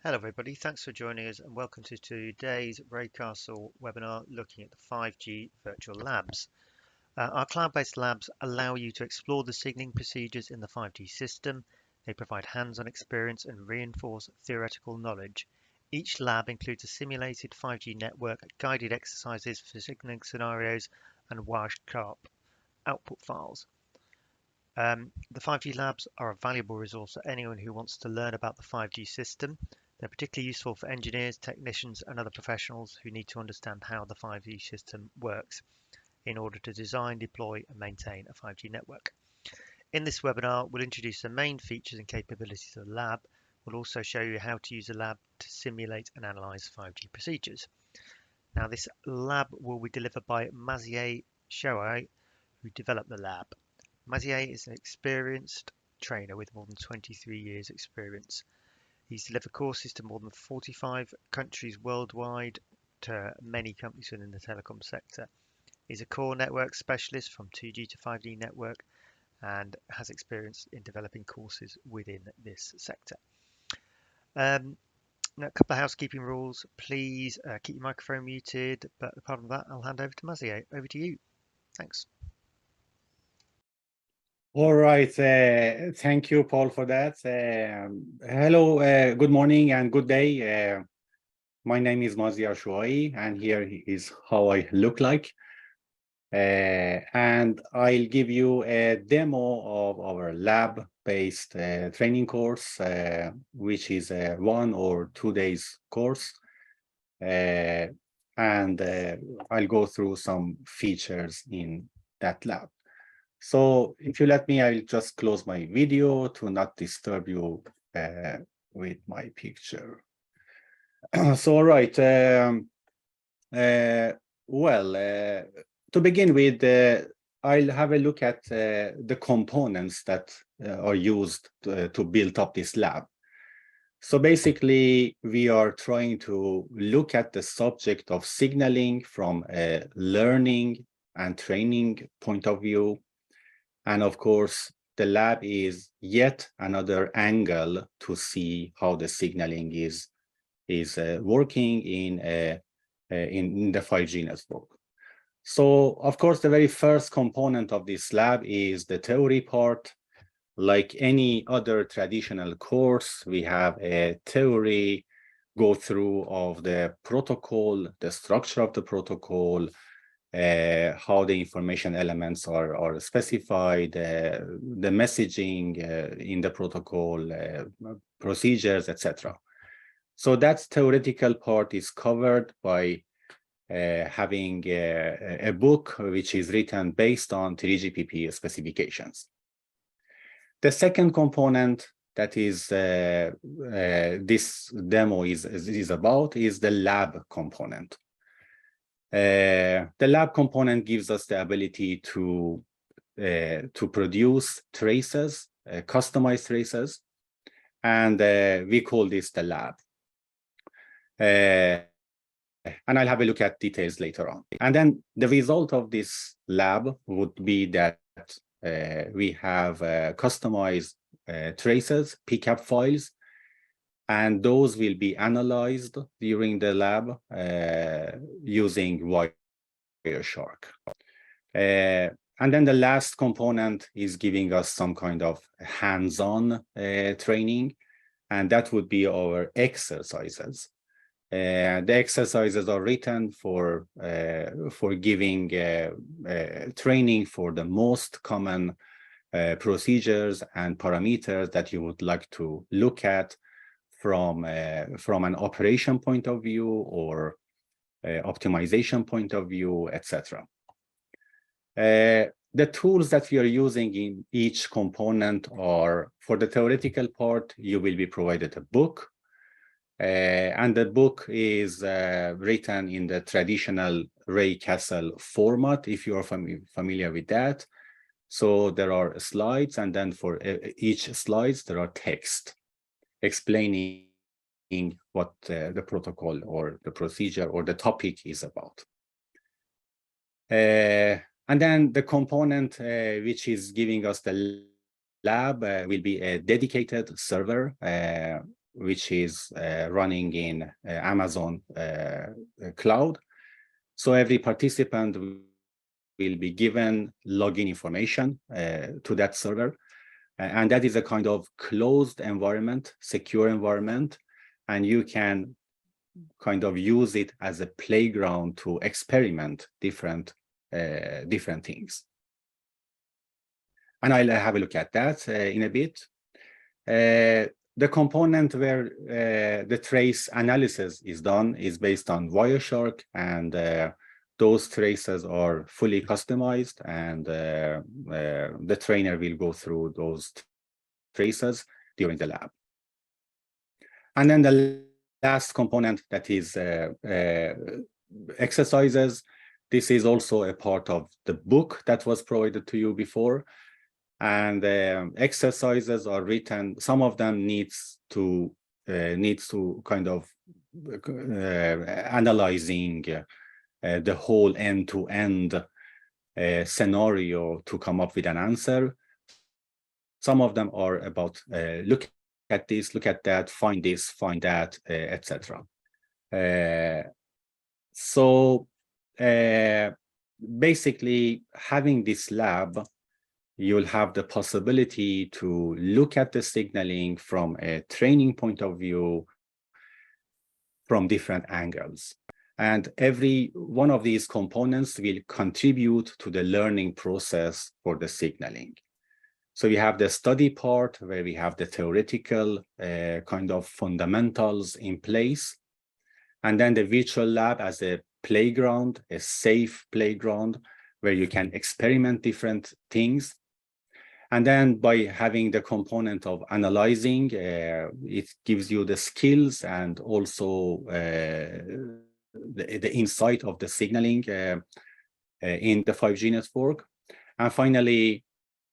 Hello everybody, thanks for joining us and welcome to today's Raycastle webinar looking at the 5G virtual labs. Our cloud-based labs allow you to explore the signaling procedures in the 5G system. They provide hands-on experience and reinforce theoretical knowledge. Each lab includes a simulated 5G network, guided exercises for signaling scenarios, and Wireshark output files. The 5G labs are a valuable resource for anyone who wants to learn about the 5G system. They're particularly useful for engineers, technicians, and other professionals who need to understand how the 5G system works in order to design, deploy, and maintain a 5G network. In this webinar, we'll introduce the main features and capabilities of the lab. We'll also show you how to use the lab to simulate and analyze 5G procedures. Now, this lab will be delivered by Mazier Shoai, who developed the lab. Mazier is an experienced trainer with more than 23 years experience. He's delivered courses to more than 45 countries worldwide to many companies within the telecom sector. He's a core network specialist from 2G to 5G network and has experience in developing courses within this sector. Now, a couple of housekeeping rules. Please keep your microphone muted, but apart from that, I'll hand over to Mazier. Over to you. Thanks. All right. Thank you, Paul, for that. Hello, good morning and good day. My name is Mazier Shoai, and here is how I look like. And I'll give you a demo of our lab-based training course, which is a 1 or 2 days course. And I'll go through some features in that lab. So if you let me, I'll just close my video to not disturb you with my picture. So, all right. To begin with, I'll have a look at the components that are used to build up this lab. So basically, we are trying to look at the subject of signaling from a learning and training point of view. And of course, the lab is yet another angle to see how the signaling is working in the 5G network. So, of course, the very first component of this lab is the theory part. Like any other traditional course, we have a theory go through of the protocol, the structure of the protocol, how the information elements are specified, the messaging in the protocol, procedures, etc. So that theoretical part is covered by having a book which is written based on 3GPP specifications. The second component that is this demo is about is the lab component. The lab component gives us the ability to produce traces, customized traces, and we call this the lab. And I'll have a look at details later on. And then the result of this lab would be that we have customized traces, pcap files, and those will be analyzed during the lab using Wireshark. And then the last component is giving us some kind of hands-on training, and that would be our exercises. The exercises are written for giving training for the most common procedures and parameters that you would like to look at from an operation point of view or optimization point of view, etc. The tools that we are using in each component are, for the theoretical part, you will be provided a book. And the book is written in the traditional Raycastle format, if you are familiar with that. So there are slides, and then for each slides, there are text explaining what the protocol or the procedure or the topic is about. And then the component which is giving us the lab will be a dedicated server which is running in Amazon cloud. So every participant will be given login information to that server. And that is a kind of closed environment, secure environment. And you can kind of use it as a playground to experiment different things. And I'll have a look at that in a bit. The component where the trace analysis is done is based on Wireshark, and those traces are fully customized, and the trainer will go through those traces during the lab. And then the last component, that is exercises. This is also a part of the book that was provided to you before. And exercises are written. Some of them needs to kind of analyzing the whole end-to-end scenario to come up with an answer. Some of them are about look at this, look at that, find this, find that, etc. So basically, having this lab, you'll have the possibility to look at the signaling from a training point of view from different angles. And every one of these components will contribute to the learning process for the signaling. So we have the study part where we have the theoretical kind of fundamentals in place. And then the virtual lab as a playground, a safe playground where you can experiment different things. And then by having the component of analyzing, it gives you the skills and also the insight of the signaling in the 5G network. And finally,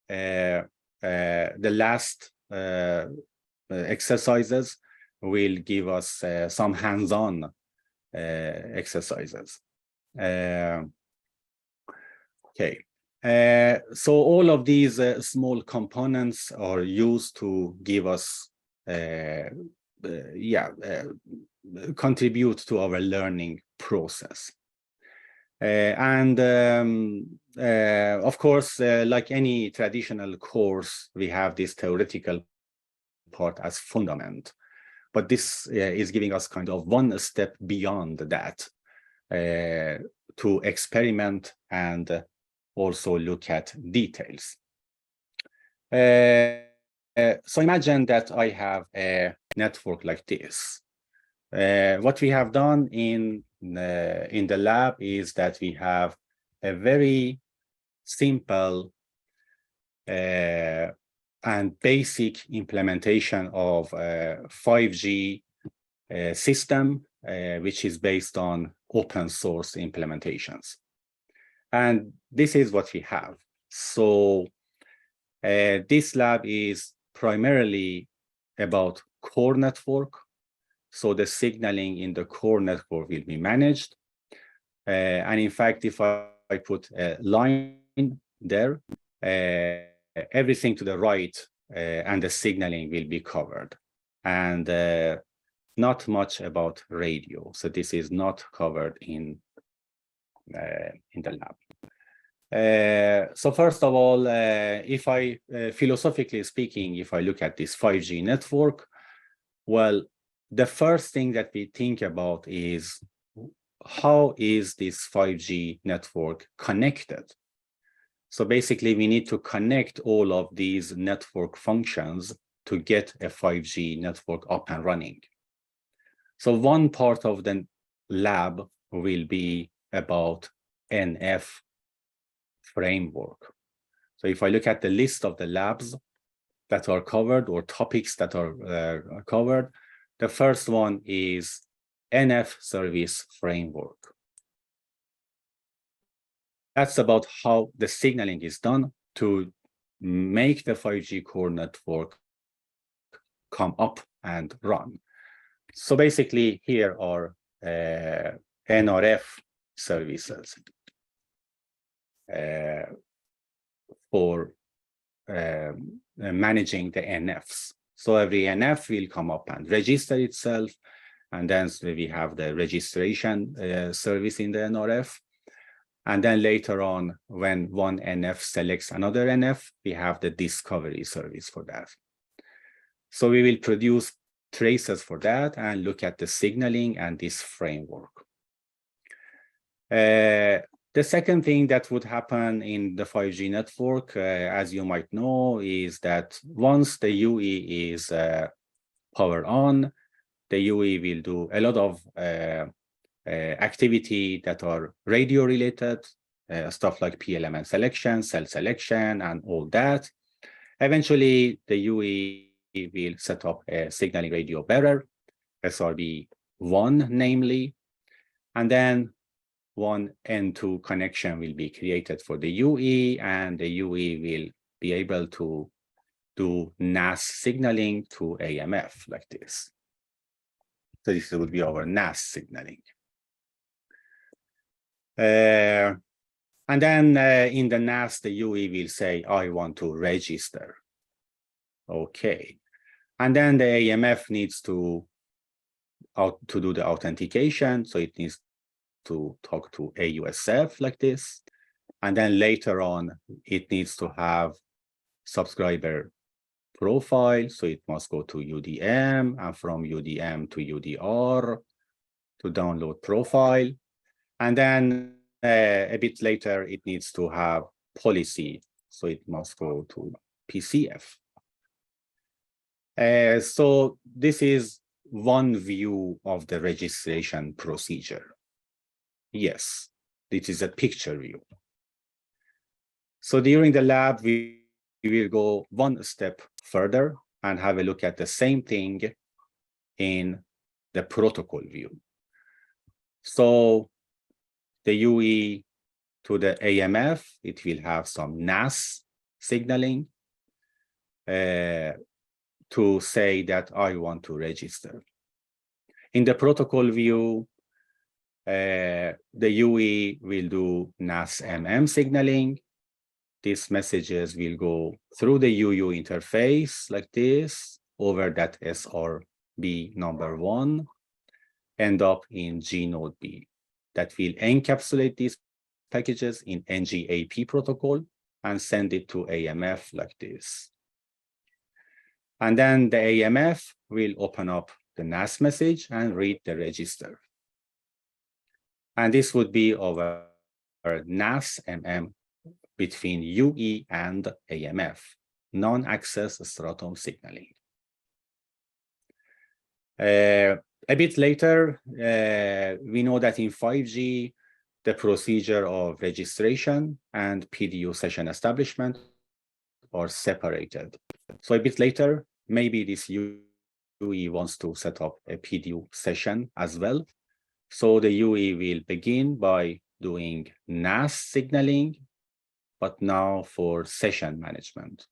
the last exercises will give us some hands-on exercises. Okay. So all of these small components are used to give us, contribute to our learning process. Of course, like any traditional course, we have this theoretical part as fundament, but this is giving us kind of one step beyond that to experiment and also look at details. So imagine that I have a network like this. What we have done in the lab is that we have a very simple and basic implementation of 5G system, which is based on open source implementations. And this is what we have. So this lab is primarily about core network. So the signaling in the core network will be managed. And in fact, if I put a line there, everything to the right and the signaling will be covered. And not much about radio. So this is not covered in the lab. So first of all, if I, philosophically speaking, if I look at this 5G network, well, the first thing that we think about is how is this 5G network connected? So basically, we need to connect all of these network functions to get a 5G network up and running. So one part of the lab will be about NF framework. So if I look at the list of the labs that are covered or topics that are covered, the first one is NF service framework. That's about how the signaling is done to make the 5G core network come up and run. So basically, here are NRF services for managing the NFs. So every NF will come up and register itself. And then we have the registration service in the NRF. And then later on, when one NF selects another NF, we have the discovery service for that. So we will produce traces for that and look at the signaling and this framework. The second thing that would happen in the 5G network, as you might know, is that once the UE is powered on, the UE will do a lot of activity that are radio related, stuff like P-element selection, cell selection, and all that. Eventually, the UE will set up a signaling radio bearer, SRB1 namely, and then one N2 connection will be created for the UE, and the UE will be able to do NAS signaling to AMF like this. So this would be our NAS signaling. And then in the NAS, the UE will say, I want to register. Okay. And then the AMF needs to do the authentication. So it needs to talk to AUSF like this. And then later on, it needs to have subscriber profile. So it must go to UDM, and from UDM to UDR to download profile. And then a bit later, it needs to have policy. So it must go to pcap. So this is one view of the registration procedure. Yes, this is a picture view. So during the lab, we will go one step further and have a look at the same thing in the protocol view. So the UE to the AMF, it will have some NAS signaling to say that I want to register. In the protocol view, the UE will do NAS MM signaling. These messages will go through the UU interface like this, over that SRB number 1, end up in G node B. That will encapsulate these packages in NGAP protocol and send it to AMF like this. And then the AMF will open up the NAS message and read the register. And this would be our NAS MM between UE and AMF, non-access stratum signaling. A bit later, we know that in 5G, the procedure of registration and PDU session establishment are separated. So a bit later, maybe this UE wants to set up a PDU session as well. So the UE will begin by doing NAS signaling, but now for session management.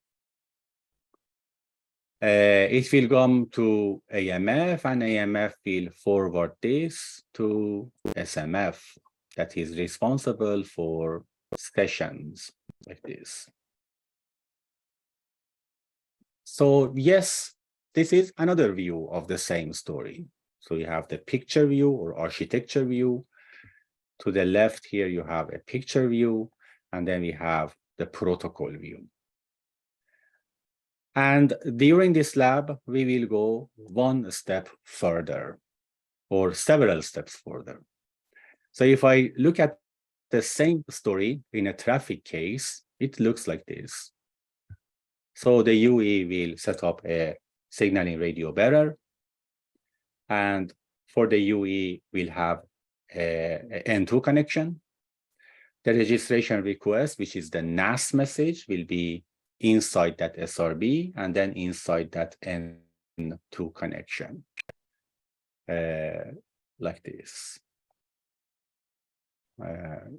It will come to AMF, and AMF will forward this to SMF that is responsible for sessions like this. So yes, this is another view of the same story. So you have the picture view or architecture view. To the left here, you have a picture view, and then we have the protocol view. And during this lab, we will go one step further or several steps further. So if I look at the same story in a traffic case, it looks like this. So the UE will set up a signaling radio bearer. And for the UE, we'll have a N2 connection. The registration request, which is the NAS message, will be inside that SRB and then inside that N2 connection, like this.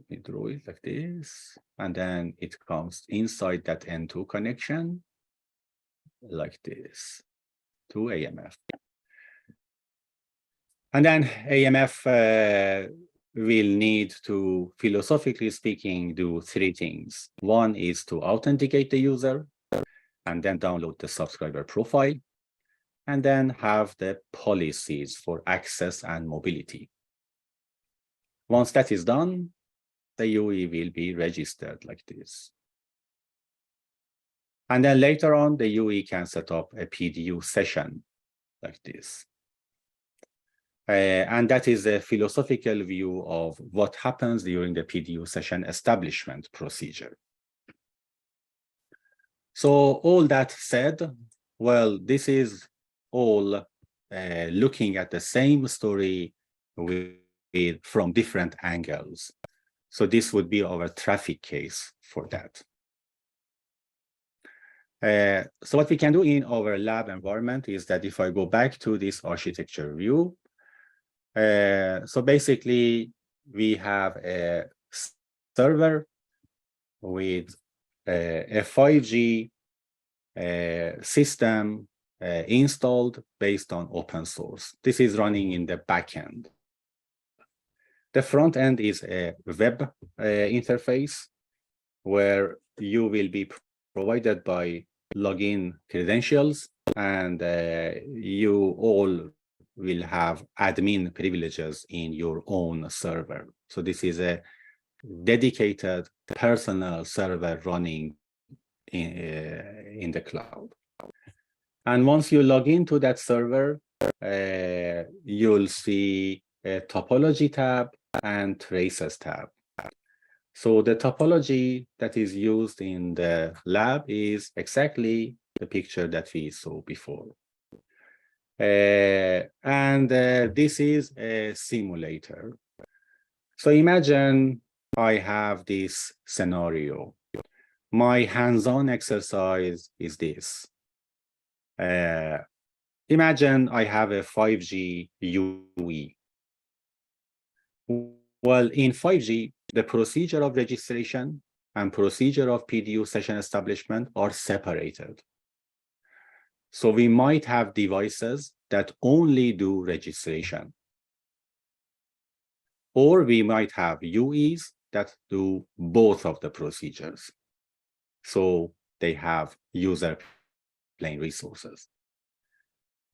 We draw it like this, and then it comes inside that N2 connection, like this, to AMF. And then AMF will need to, philosophically speaking, do three things. One is to authenticate the user and then download the subscriber profile. and then have the policies for access and mobility. Once that is done, the UE will be registered like this. And then later on, the UE can set up a PDU session like this. And that is a philosophical view of what happens during the PDU session establishment procedure. So all that said, well, this is all looking at the same story from different angles. So this would be our traffic case for that. So what we can do in our lab environment is that if I go back to this architecture view, so basically we have a server with a 5G system installed based on open source. This is running in the backend. The front end is a web interface where you will be provided by login credentials, and you all will have admin privileges in your own server. So this is a dedicated personal server running in the cloud. And once you log into that server, you'll see a topology tab and traces tab. So the topology that is used in the lab is exactly the picture that we saw before. This is a simulator. So imagine I have this scenario. My hands-on exercise is this. Imagine I have a 5G UE. Well, in 5G, the procedure of registration and procedure of PDU session establishment are separated. So we might have devices that only do registration. Or we might have UEs that do both of the procedures. So they have user plane resources.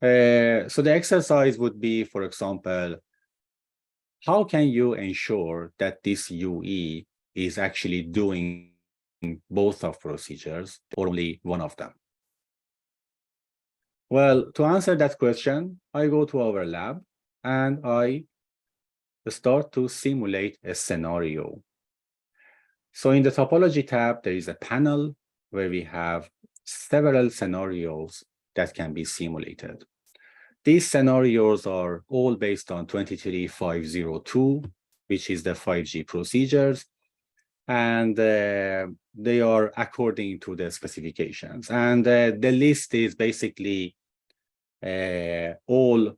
So the exercise would be, for example, how can you ensure that this UE is actually doing both of procedures or only one of them? Well, to answer that question, I go to our lab and I start to simulate a scenario. So in the topology tab, there is a panel where we have several scenarios that can be simulated. These scenarios are all based on 23502, which is the 5G procedures, and they are according to the specifications. And the list is basically all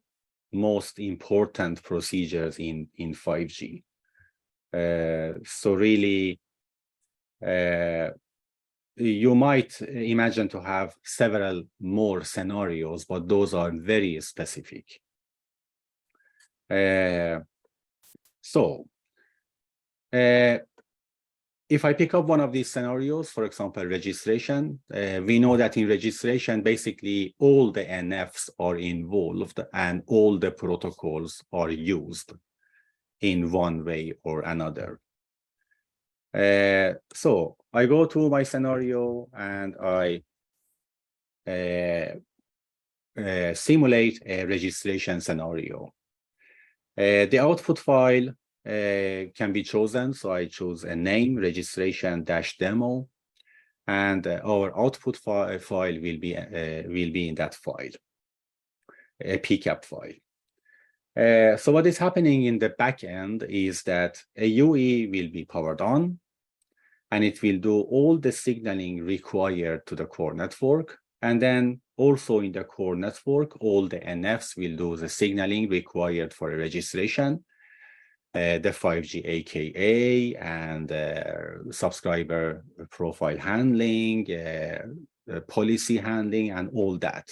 most important procedures in 5G. So really, you might imagine to have several more scenarios, but those are very specific. If I pick up one of these scenarios, for example, registration, we know that in registration, basically all the NFs are involved and all the protocols are used in one way or another. So I go to my scenario and I simulate a registration scenario. The output file can be chosen. So I choose a name, registration-demo, and our output file will be in that file, a pcap file. So what is happening in the back end is that a UE will be powered on, and it will do all the signaling required to the core network. And then also in the core network, all the NFs will do the signaling required for a registration, the 5G AKA and subscriber profile handling, policy handling, and all that.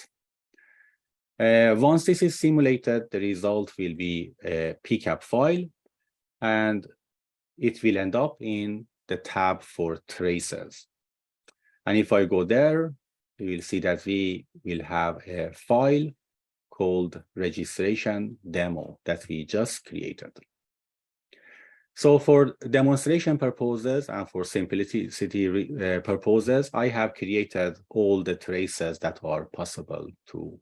Once this is simulated, the result will be a pcap file, and it will end up in the tab for traces. And if I go there, you will see that we will have a file called registration demo that we just created. So for demonstration purposes and for simplicity purposes, I have created all the traces that are possible to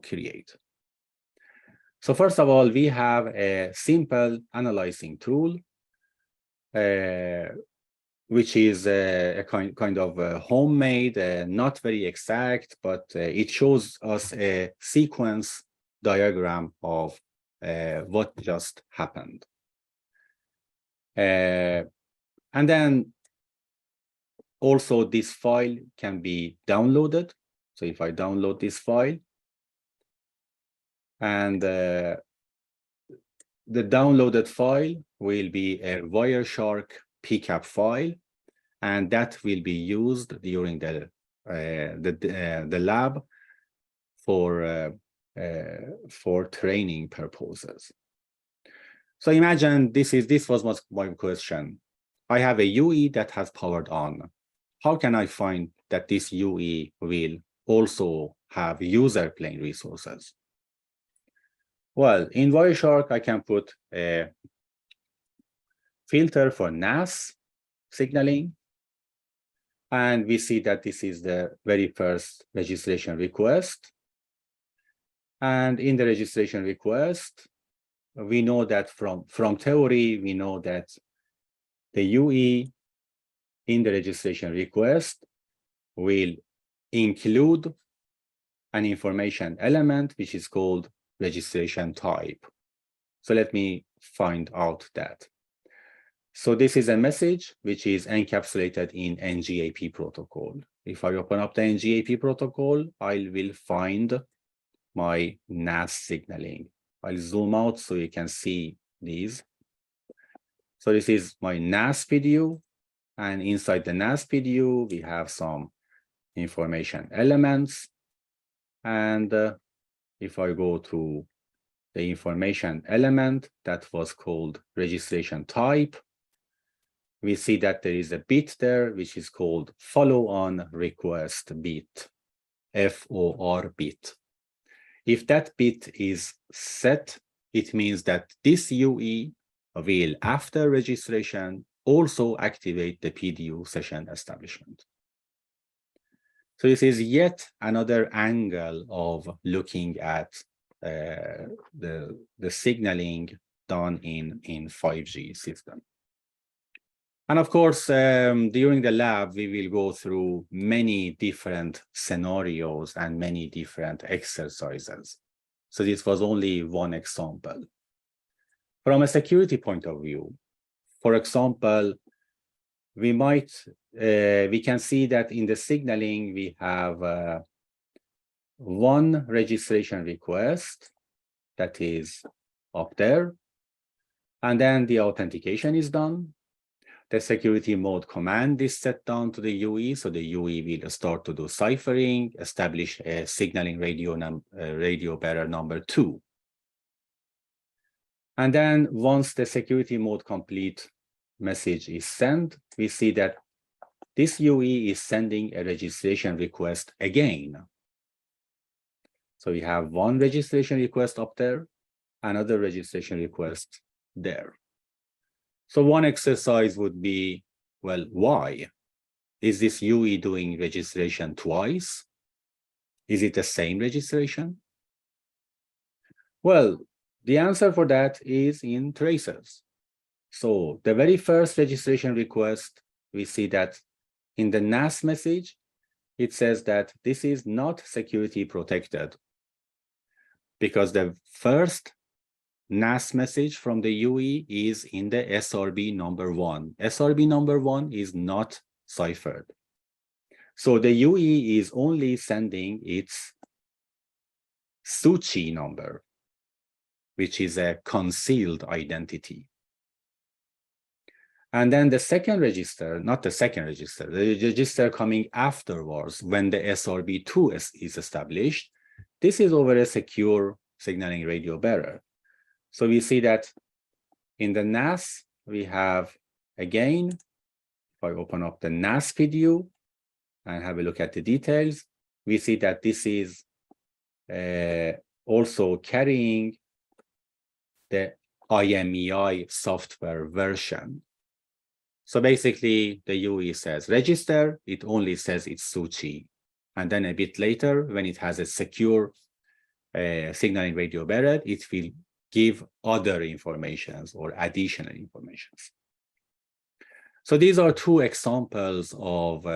create. So first of all, we have a simple analyzing tool, which is a kind of homemade, not very exact, but it shows us a sequence diagram of what just happened. And then also this file can be downloaded. So if I download this file, and the downloaded file will be a Wireshark pcap file, and that will be used during the lab for training purposes. So imagine this was my question. I have a UE that has powered on. How can I find that this UE will also have user plane resources? Well, in Wireshark, I can put a filter for NAS signaling. And we see that this is the very first registration request. And in the registration request, we know that from theory, we know that the UE in the registration request will include an information element, which is called registration type. So let me find out that. So this is a message which is encapsulated in NGAP protocol. If I open up the NGAP protocol, I will find my NAS signaling. I'll zoom out so you can see these. So this is my NAS PDU, and inside the NAS PDU, we have some information elements. And if I go to the information element that was called registration type, we see that there is a bit there, which is called follow-on request bit, FOR bit. If that bit is set, it means that this UE will, after registration, also activate the PDU session establishment. So this is yet another angle of looking at the signaling done in 5G system. And of course, during the lab, we will go through many different scenarios and many different exercises. So this was only one example. From a security point of view, for example, we can see that in the signaling, we have one registration request that is up there, and then the authentication is done. The security mode command is set down to the UE, so the UE will start to do ciphering, establish a signaling radio bearer number 2. And then once the security mode complete message is sent, we see that this UE is sending a registration request again. So we have one registration request up there, another registration request there. So one exercise would be, well, why? Is this UE doing registration twice? Is it the same registration? Well, the answer for that is in traces. So the very first registration request, we see that in the NAS message, it says that this is not security protected because the first NAS message from the UE is in the SRB number 1. SRB number 1 is not ciphered. So the UE is only sending its SUCHI number, which is a concealed identity. And then the second register, not the second register, the register coming afterwards when the SRB2 is established, this is over a secure signaling radio bearer. So we see that in the NAS, we have, again, if I open up the NAS PDU and have a look at the details, we see that this is also carrying the IMEI software version. So basically, the UE says register, it only says it's Suchi. And then a bit later, when it has a secure signaling radio barrel, it will give other informations or additional informations. So these are two examples of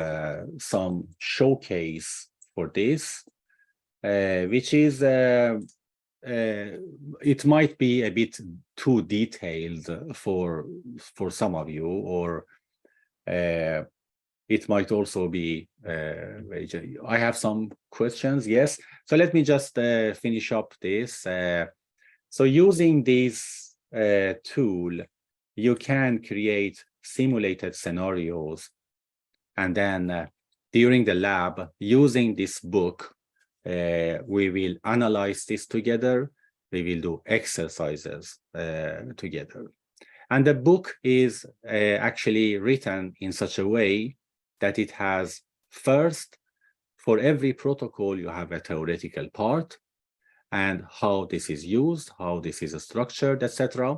some showcase for this, which is, it might be a bit too detailed for some of you, or it might also be, I have some questions, yes. So let me just finish up this. So using this tool, you can create simulated scenarios. And then during the lab, using this book, we will analyze this together. We will do exercises together. And the book is actually written in such a way that it has, first, for every protocol, you have a theoretical part and how this is used, how this is structured, etc.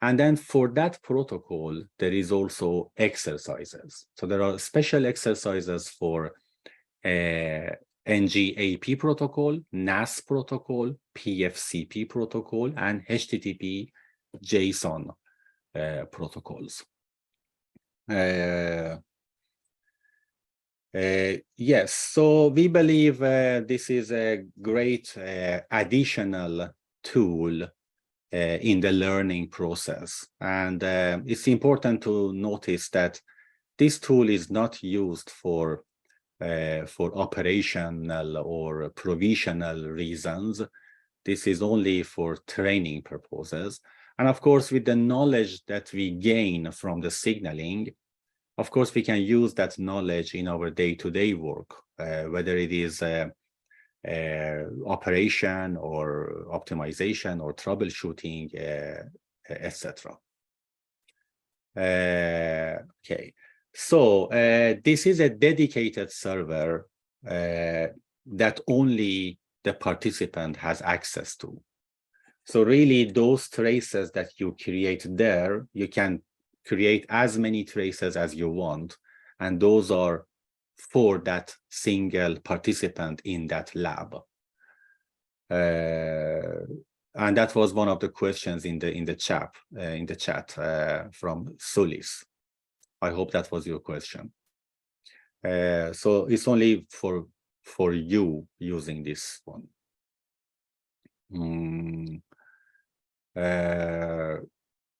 And then for that protocol, there is also exercises. So there are special exercises for NG-AP protocol, NAS protocol, PFCP protocol, and HTTP JSON protocols. Yes, so we believe this is a great additional tool in the learning process. And it's important to notice that this tool is not used for operational or provisional reasons. This is only for training purposes. And of course, with the knowledge that we gain from the signaling, of course, we can use that knowledge in our day-to-day work, whether it is operation or optimization or troubleshooting, etc. Okay, so this is a dedicated server that only the participant has access to. So really, those traces that you create there, you can create as many traces as you want, and those are for that single participant in that lab. And that was one of the questions in the chat from Sulis. I hope that was your question. So it's only for you using this one.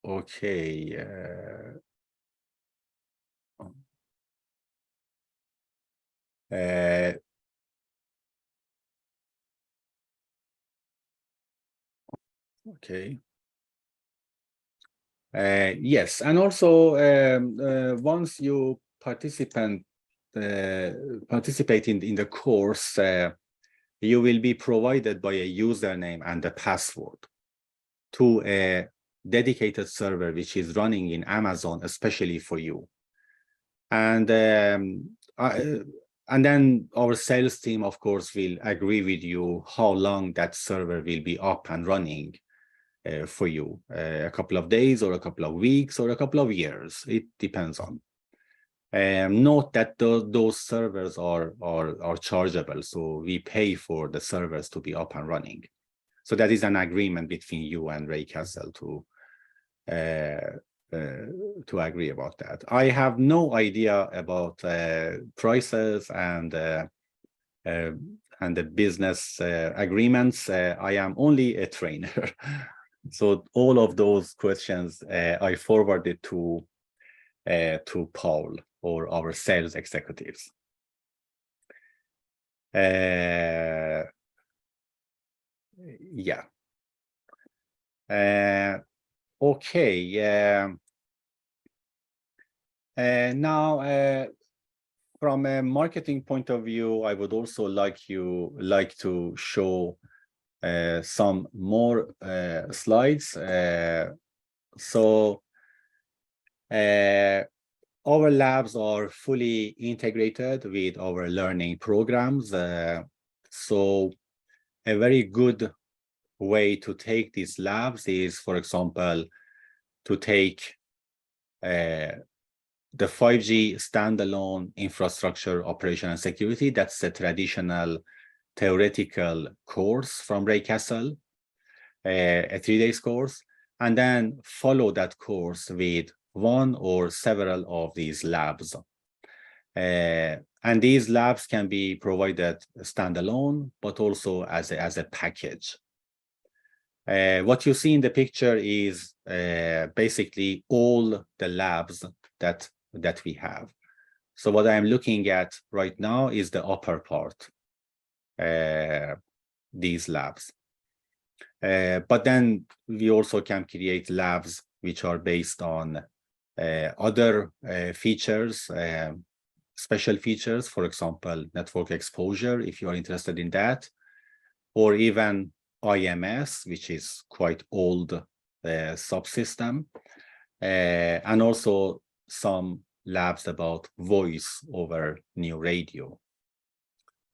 Okay. Okay. Yes, and also once you participate in the course, you will be provided by a username and a password to a dedicated server which is running in Amazon, especially for you. And then our sales team, of course, will agree with you how long that server will be up and running for you, a couple of days or a couple of weeks or a couple of years. It depends on. Note that those servers are chargeable, so we pay for the servers to be up and running. So that is an agreement between you and Ray Castle to agree about that. I have no idea about prices and the business agreements. I am only a trainer. So all of those questions I forwarded to Paul or our sales executives. Yeah. Okay. Now, from a marketing point of view, I would also like to show some more slides. So our labs are fully integrated with our learning programs. So a very good way to take these labs is, for example, to take the 5G standalone infrastructure operation and security. That's a traditional theoretical course from Ray Castle, a 3-day course, and then follow that course with one or several of these labs. And these labs can be provided standalone, but also as a package. What you see in the picture is basically all the labs that we have. So what I'm looking at right now is the upper part, these labs. But then we also can create labs which are based on other features, special features, for example, network exposure, if you are interested in that, or even IMS, which is quite old subsystem, and also some labs about voice over new radio,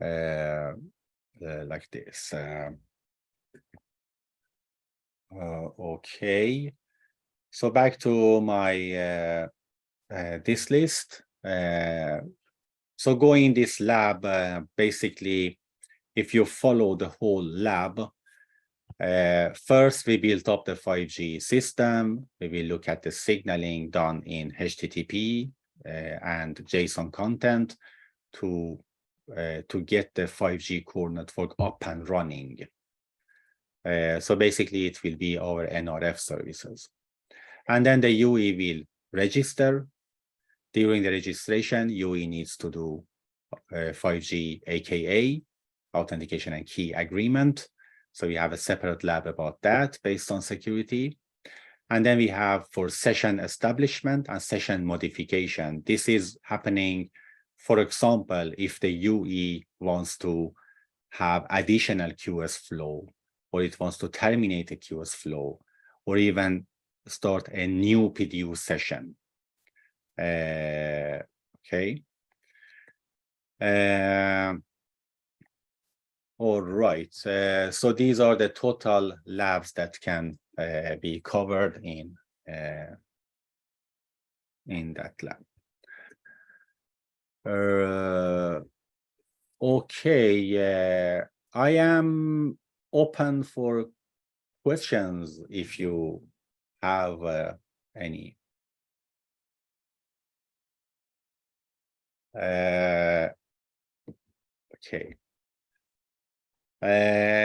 like this. Okay, so back to my this list. So going in this lab, basically, if you follow the whole lab, first we built up the 5G system. We will look at the signaling done in HTTP and JSON content to get the 5G core network up and running. So basically, it will be our NRF services. And then the UE will register. During the registration, UE needs to do 5G AKA, authentication and key agreement. So we have a separate lab about that based on security. And then we have for session establishment and session modification. This is happening, for example, if the UE wants to have additional QoS flow, or it wants to terminate a QoS flow, or even start a new PDU session. Okay. All right. So these are the total labs that can be covered in that lab. Okay. I am open for questions if you have any. Okay.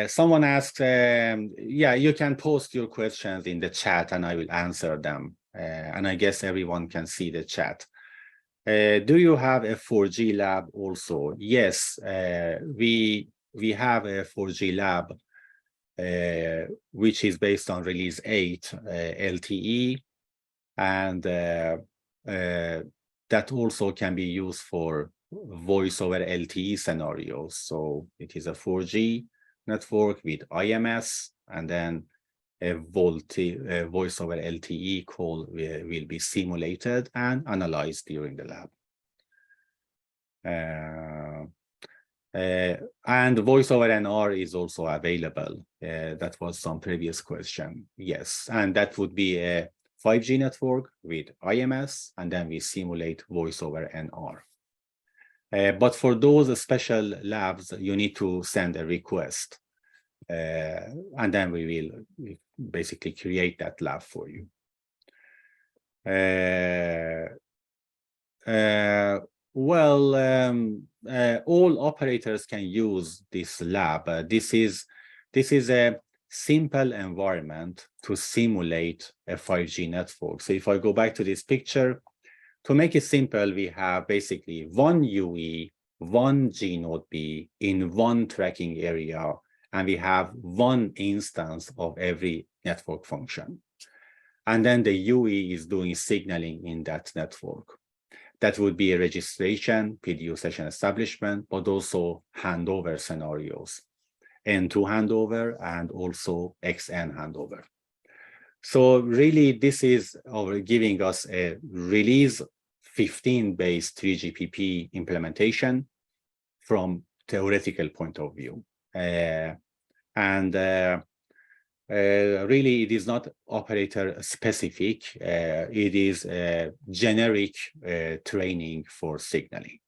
Someone asked, yeah, you can post your questions in the chat and I will answer them. And I guess everyone can see the chat. Do you have a 4G lab also? Yes, we have a 4G lab, which is based on release 8 LTE, and that also can be used for voice over LTE scenarios. So it is a 4G network with IMS, and then a voice over LTE call will be simulated and analyzed during the lab. And voice over NR is also available. That was some previous question. Yes, and that would be a 5G network with IMS, and then we simulate voice over NR. But for those special labs, you need to send a request, and then we will basically create that lab for you. All operators can use this lab. This is a simple environment to simulate a 5G network. So if I go back to this picture, to make it simple, we have basically one UE, one G node B in one tracking area, and we have one instance of every network function. And then the UE is doing signaling in that network. That would be a registration, PDU session establishment, but also handover scenarios, N2 handover and also XN handover. So really, this is giving us a release 15-based 3GPP implementation from theoretical point of view. really, it is not operator specific. It is a generic training for signaling.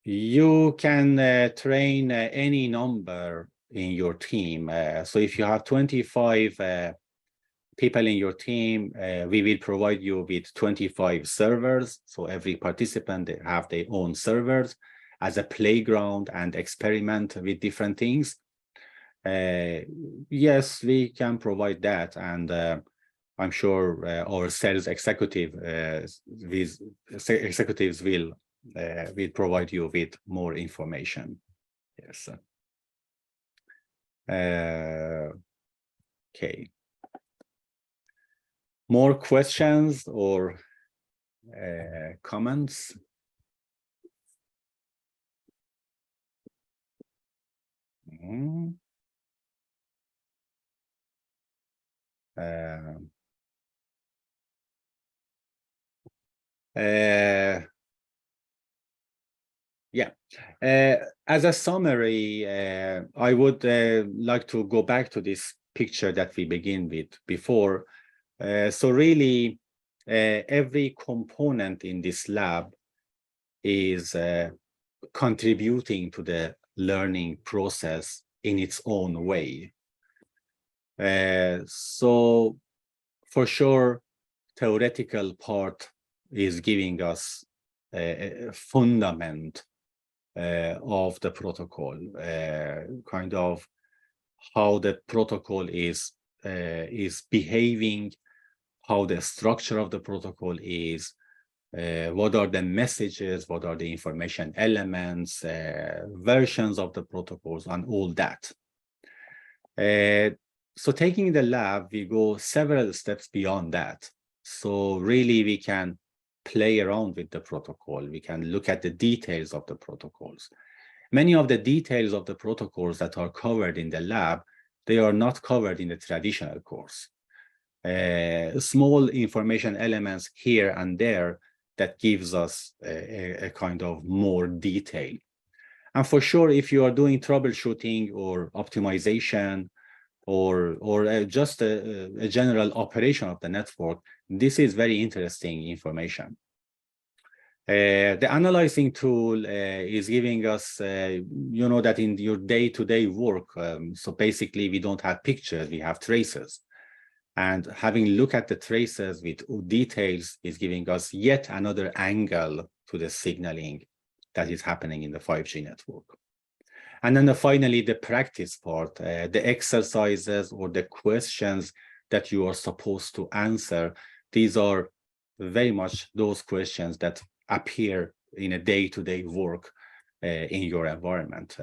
You can train any number in your team. So if you have 25 people in your team, we will provide you with 25 servers. So every participant, they have their own servers as a playground and experiment with different things. Yes, we can provide that. And I'm sure our sales executives will provide you with more information. Yes. Okay. More questions or comments? Yeah. As a summary, I would like to go back to this picture that we began with before. So really, every component in this lab is contributing to the learning process in its own way. So for sure, theoretical part is giving us a fundament of the protocol, kind of how the protocol is behaving, how the structure of the protocol is, what are the messages, what are the information elements, versions of the protocols, and all that. So taking the lab, we go several steps beyond that. So really, we can play around with the protocol. We can look at the details of the protocols. Many of the details of the protocols that are covered in the lab, they are not covered in the traditional course. Small information elements here and there that gives us a kind of more detail. And for sure, if you are doing troubleshooting or optimization or just a general operation of the network, this is very interesting information. The analyzing tool is giving us, you know, that in your day-to-day work, so basically we don't have pictures, we have traces. And having look at the traces with details is giving us yet another angle to the signaling that is happening in the 5G network. And then finally, the practice part, the exercises or the questions that you are supposed to answer. These are very much those questions that appear in a day-to-day work in your environment,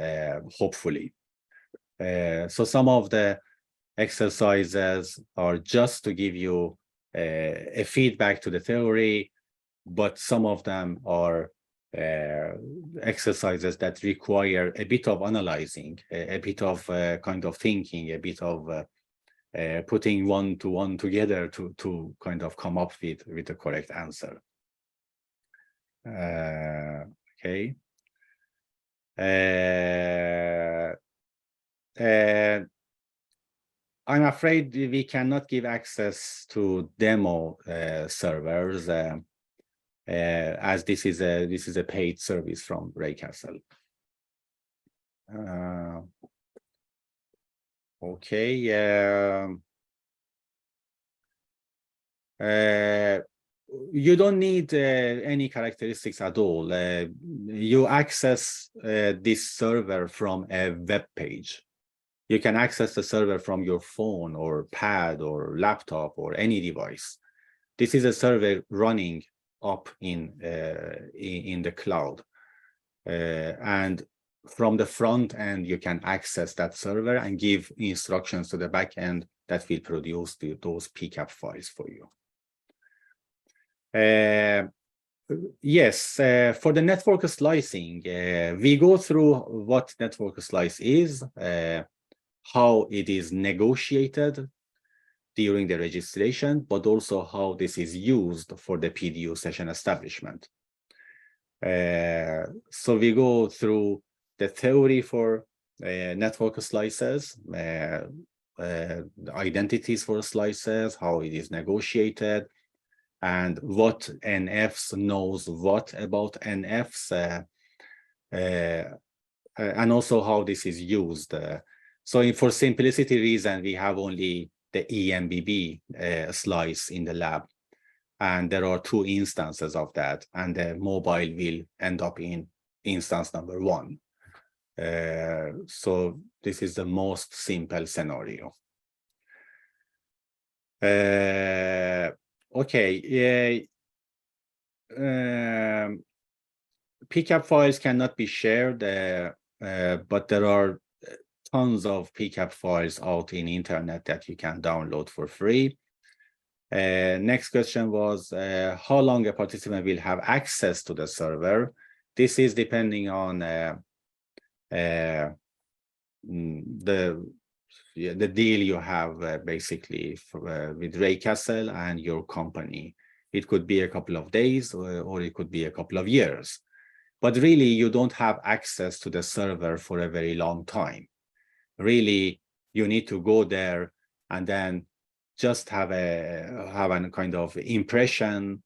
hopefully. So some of the exercises are just to give you a feedback to the theory, but some of them are exercises that require a bit of analyzing, a bit of kind of thinking, a bit of putting one to one together to kind of come up with the correct answer. Okay. I'm afraid we cannot give access to demo servers as this is a paid service from Raycastle. Okay. You don't need any characteristics at all. You access this server from a web page. You can access the server from your phone or pad or laptop or any device. This is a server running up in the cloud. And from the front end, you can access that server and give instructions to the back end that will produce those pcap files for you. Yes, for the network slicing, we go through what network slice is, how it is negotiated during the registration, but also how this is used for the PDU session establishment. So we go through the theory for network slices, the identities for slices, how it is negotiated, and what NFs knows what about NFs, and also how this is used. So for simplicity reason, we have only the EMBB slice in the lab, and there are 2 instances of that, and the mobile will end up in instance number 1. So this is the most simple scenario. Okay, pcap files cannot be shared, but there are tons of pcap files out in internet that you can download for free. Next question was how long a participant will have access to the server. This is depending on the deal you have basically with Raycastle and your company. It could be a couple of days or it could be a couple of years. But really, you don't have access to the server for a very long time. Really, you need to go there and then just have a kind of impression,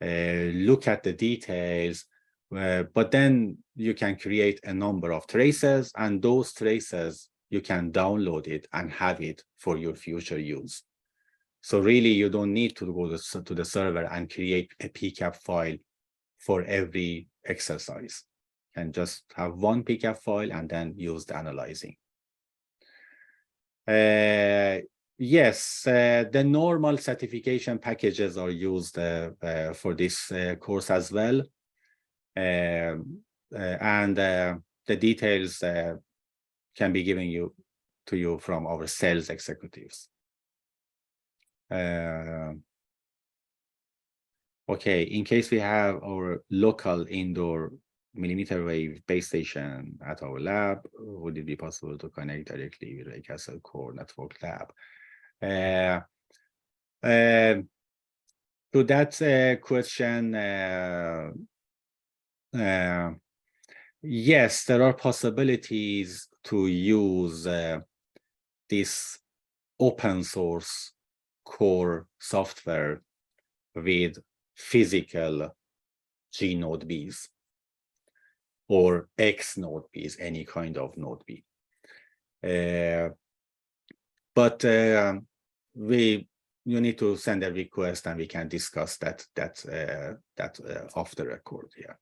look at the details, but then you can create a number of traces, and those traces you can download it and have it for your future use. So really, you don't need to go to the server and create a pcap file for every exercise. You can just have one pcap file and then use the analyzing. Yes, the normal certification packages are used for this course as well. And the details can be given to you from our sales executives. Okay, in case we have our local indoor millimeter wave base station at our lab, would it be possible to connect directly with Raycastle Core Network Lab? To that question, yes, there are possibilities to use this open source core software with physical G node Bs or X node Bs, any kind of node B. But you need to send a request and we can discuss that off the record. Yeah.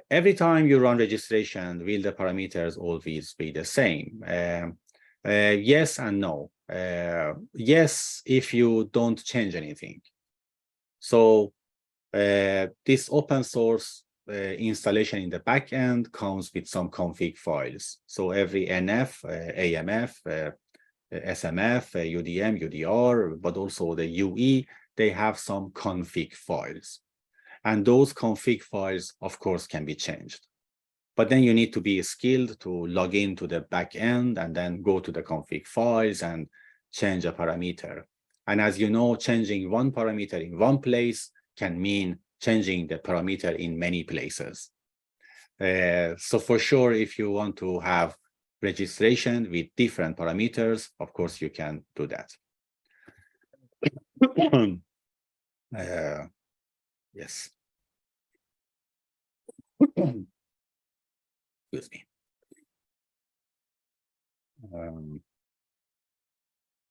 Every time you run registration, will the parameters always be the same? Yes and no. Yes, if you don't change anything. So this open source installation in the backend comes with some config files. So every NF, AMF, SMF, UDM, UDR, but also the UE, they have some config files. And those config files, of course, can be changed. But then you need to be skilled to log into the backend and then go to the config files and change a parameter. And as you know, changing one parameter in one place can mean changing the parameter in many places. So for sure, if you want to have registration with different parameters, of course, you can do that. Yes. Excuse me.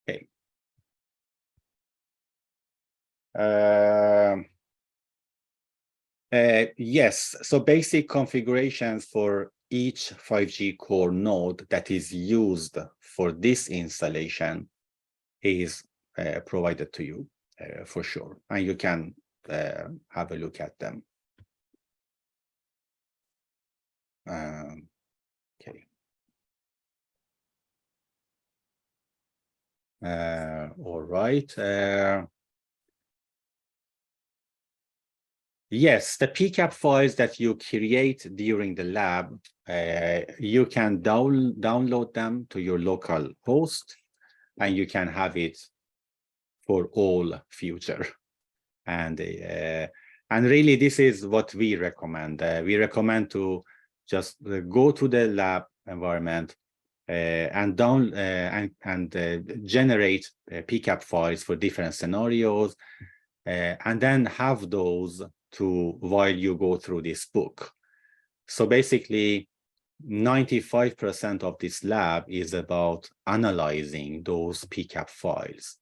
Okay. Yes, so basic configurations for each 5G core node that is used for this installation is provided to you for sure, and you can have a look at them. Okay. All right. Yes, the pcap files that you create during the lab, you can download them to your local host, and you can have it for all future. And And really, this is what we recommend. We recommend to just go to the lab environment and generate pcap files for different scenarios, and then have those while you go through this book. So basically, 95% of this lab is about analyzing those pcap files.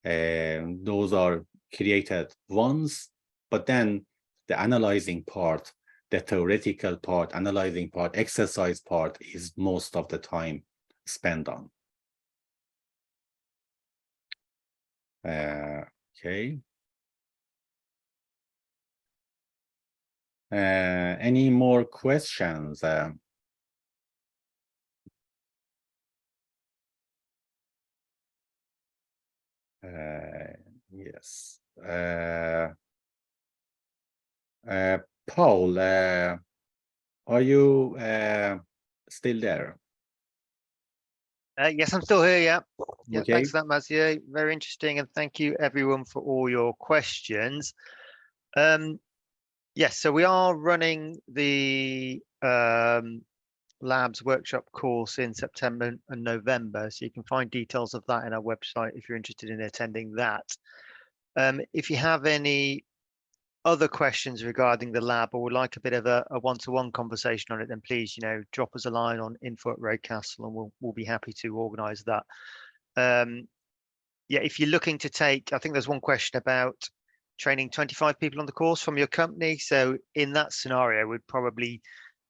Those are created once, but then the analyzing part, the theoretical part, analyzing part, exercise part is most of the time spent on. Okay. Any more questions? Yes. Paul, are you still there? Yes, I'm still here. Yeah. Yeah. Okay. Thanks for that, Mazier. Very interesting, and thank you everyone for all your questions. Yes, so we are running the labs workshop course in September and November, so you can find details of that in our website if you're interested in attending that. If you have any other questions regarding the lab or would like a bit of a one-to-one conversation on it, then please, drop us a line on info@Raycastle and we'll be happy to organize that. Yeah, if you're looking to take, I think there's one question about training 25 people on the course from your company. So in that scenario, we'd probably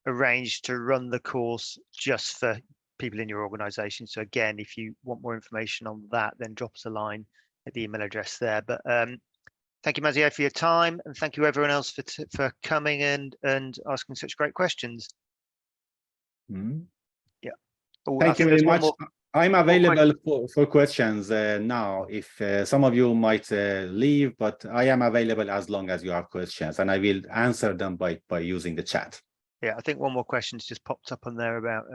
arrange to run the course just for people in your organization. So again, if you want more information on that, then drop us a line at the email address there. But thank you, Mazier, for your time, and thank you everyone else for coming and asking such great questions. Mm-hmm. Yeah. Oh, thank you very much. I'm available for questions now. If some of you might leave, but I am available as long as you have questions, and I will answer them by using the chat. Yeah, I think one more question's just popped up on there about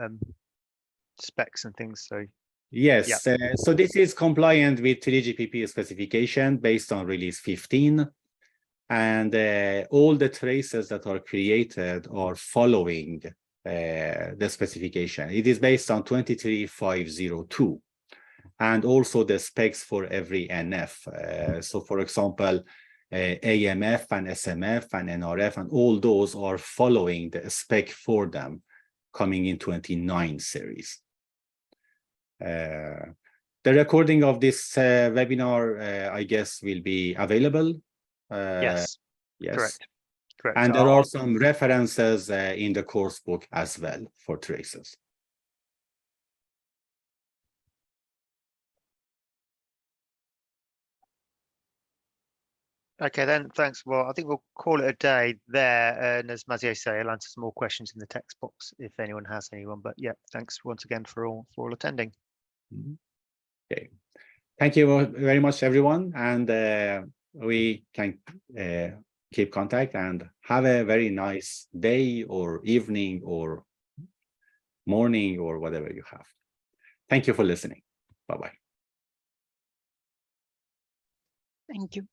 specs and things. So yes, yeah. So this is compliant with 3GPP specification based on release 15, and all the traces that are created are following the specification. It is based on 23502, and also the specs for every NF. So for example, AMF and SMF and NRF and all those are following the spec for them coming in 29 series. The recording of this webinar, I guess, will be available. Yes. Correct. And there are some references in the course book as well for traces. Okay, then thanks. Well, I think we'll call it a day there. And as Mazier say, I'll answer some more questions in the text box if anyone has anyone. But yeah, thanks once again for all attending. Okay. Thank you very much, everyone. And we can keep contact and have a very nice day or evening or morning or whatever you have. Thank you for listening. Bye-bye. Thank you.